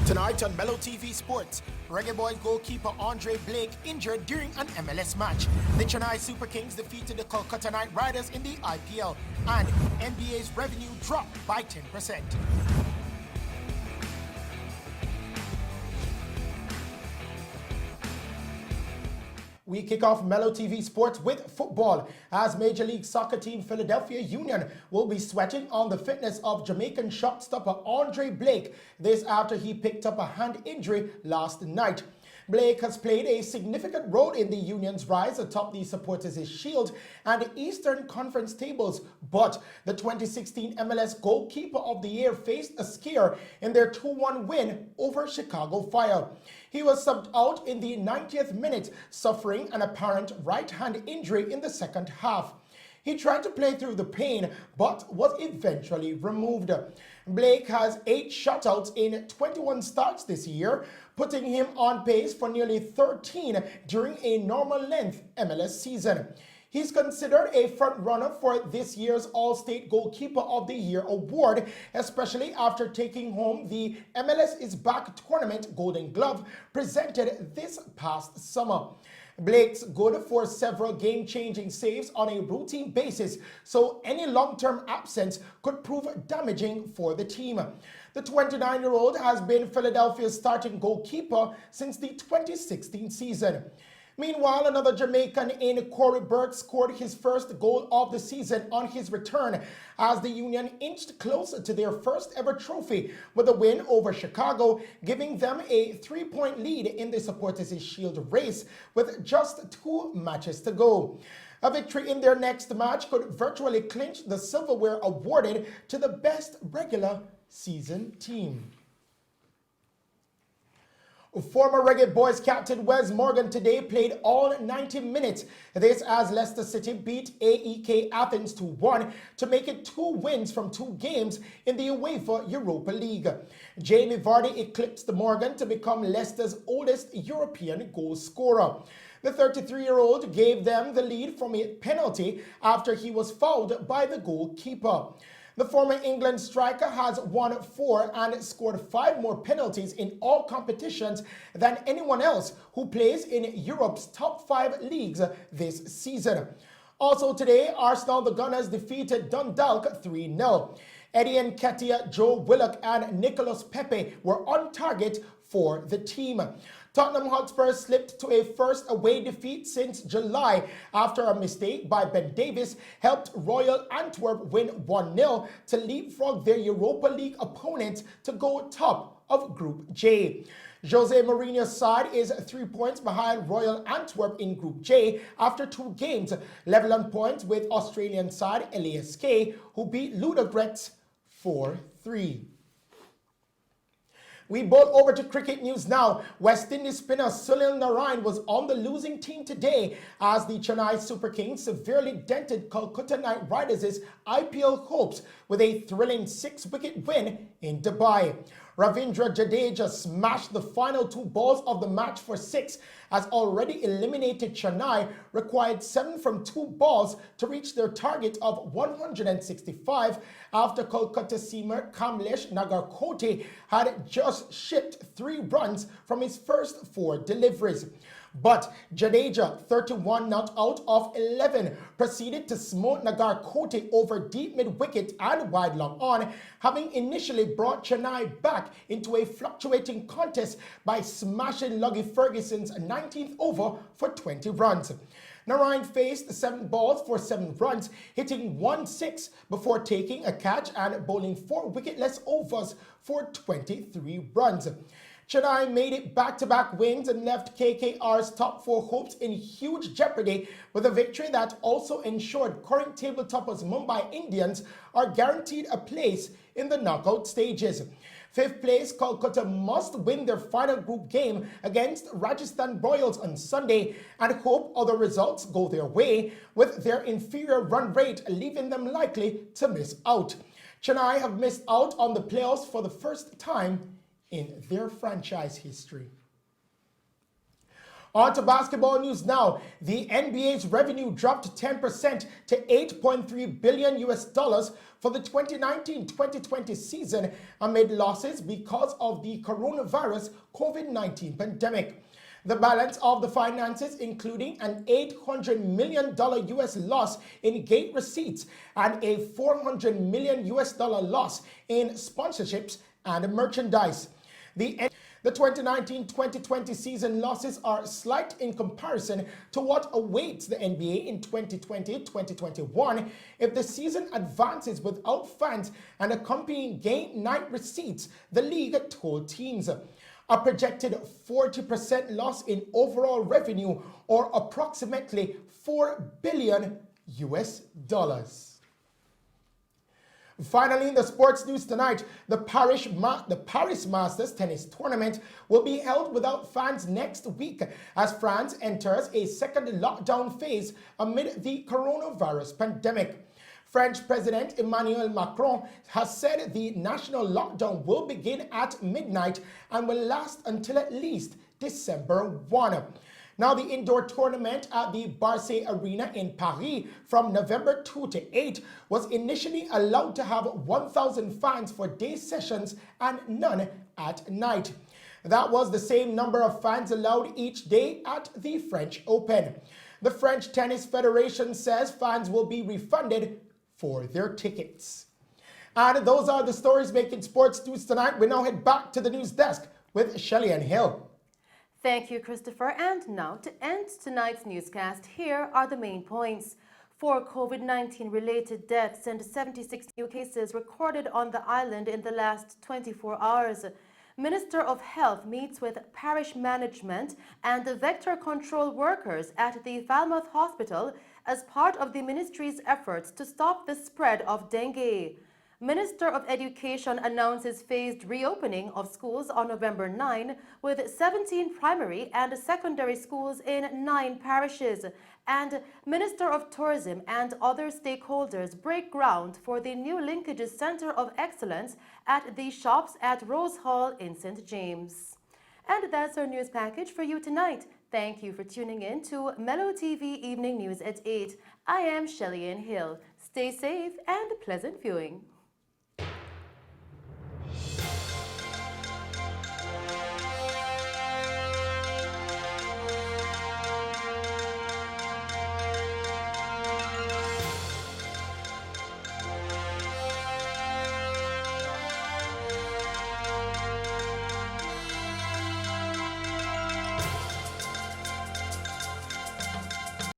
Tonight on Mello Tv Sports, Reggae Boys goalkeeper Andre Blake injured during an MLS match. The Chennai Super Kings defeated the Kolkata Knight Riders in the IPL, and NBA's revenue dropped by 10%. We kick off Mello TV Sports with football, as Major League Soccer team Philadelphia Union will be sweating on the fitness of Jamaican shot stopper Andre Blake. This after he picked up a hand injury last night. Blake has played a significant role in the Union's rise atop the Supporters' Shield and Eastern Conference tables, but the 2016 MLS Goalkeeper of the Year faced a scare in their 2-1 win over Chicago Fire. He was subbed out in the 90th minute, suffering an apparent right-hand injury in the second half. He tried to play through the pain, but was eventually removed. Blake has 8 shutouts in 21 starts this year, putting him on pace for nearly 13 during a normal-length MLS season. He's considered a front-runner for this year's All-State Goalkeeper of the Year award, especially after taking home the MLS is Back Tournament Golden Glove presented this past summer. Blake's good for several game-changing saves on a routine basis, so any long-term absence could prove damaging for the team. The 29-year-old has been Philadelphia's starting goalkeeper since the 2016 season. Meanwhile, another Jamaican in Corey Burke scored his first goal of the season on his return as the Union inched closer to their first ever trophy with a win over Chicago, giving them a 3-point lead in the Supporters' Shield race with just 2 matches to go. A victory in their next match could virtually clinch the silverware awarded to the best regular season team. Former Reggae Boys captain Wes Morgan today played all 90 minutes. This as Leicester City beat AEK Athens 2-1 to make it 2 wins from 2 games in the UEFA Europa League. Jamie Vardy eclipsed Morgan to become Leicester's oldest European goal scorer. The 33-year-old gave them the lead from a penalty after he was fouled by the goalkeeper. The former England striker has won 4 and scored 5 more penalties in all competitions than anyone else who plays in Europe's top 5 leagues this season. Also today, Arsenal the Gunners defeated Dundalk 3-0. Eddie Nketiah, Joe Willock and Nicolas Pepe were on target for the team. Tottenham Hotspur slipped to a first away defeat since July after a mistake by Ben Davies helped Royal Antwerp win 1-0 to leapfrog their Europa League opponent to go top of Group J. Jose Mourinho's side is 3 points behind Royal Antwerp in Group J after 2 games, level on points with Australian side LASK, who beat Ludogorets 4-3. We bolt over to cricket news now. West Indies spinner Sunil Narine was on the losing team today as the Chennai Super Kings severely dented Kolkata Knight Riders' IPL hopes with a thrilling 6-wicket win in Dubai. Ravindra Jadeja smashed the final 2 balls of the match for 6 as already eliminated Chennai required 7 from 2 balls to reach their target of 165 after Kolkata seamer Kamlesh Nagarkote had just shipped 3 runs from his first 4 deliveries. But Jadeja, 31 not out of 11, proceeded to smoke Nagarkote over deep mid-wicket and wide long on, having initially brought Chennai back into a fluctuating contest by smashing Luggy Ferguson's 19th over for 20 runs. Narine faced 7 balls for 7 runs, hitting 1-6 before taking a catch and bowling 4 wicketless overs for 23 runs. Chennai made it back-to-back wins and left KKR's top 4 hopes in huge jeopardy with a victory that also ensured current table toppers Mumbai Indians are guaranteed a place in the knockout stages. 5th place Kolkata must win their final group game against Rajasthan Royals on Sunday and hope other results go their way, with their inferior run rate leaving them likely to miss out. Chennai have missed out on the playoffs for the first time in their franchise history. On to basketball news now. The NBA's revenue dropped 10% to $8.3 billion for the 2019-2020 season amid losses because of the coronavirus COVID-19 pandemic. The balance of the finances, including an $800 million loss in gate receipts and a $400 million loss in sponsorships and merchandise. The 2019-2020 season losses are slight in comparison to what awaits the NBA in 2020-2021 if the season advances without fans and accompanying game night receipts, the league told teams. A projected 40% loss in overall revenue, or approximately $4 billion. Finally, in the sports news tonight, the Paris Masters tennis tournament will be held without fans next week as France enters a second lockdown phase amid the coronavirus pandemic. French President Emmanuel Macron has said the national lockdown will begin at midnight and will last until at least December 1. Now, the indoor tournament at the Barclays Arena in Paris from November 2 to 8 was initially allowed to have 1,000 fans for day sessions and none at night. That was the same number of fans allowed each day at the French Open. The French Tennis Federation says fans will be refunded for their tickets. And those are the stories making sports news tonight. We now head back to the news desk with Shelley and Hill. Thank you, Christopher. And now to end tonight's newscast, here are the main points. 4 COVID-19 related deaths and 76 new cases recorded on the island in the last 24 hours. Minister of Health meets with parish management and vector control workers at the Falmouth Hospital as part of the ministry's efforts to stop the spread of dengue. Minister of Education announces phased reopening of schools on November 9 with 17 primary and secondary schools in 9 parishes. And Minister of Tourism and other stakeholders break ground for the new Linkages Center of Excellence at the shops at Rose Hall in St. James. And that's our news package for you tonight. Thank you for tuning in to Mello TV Evening News at 8. I am Shelley Hill. Stay safe and pleasant viewing.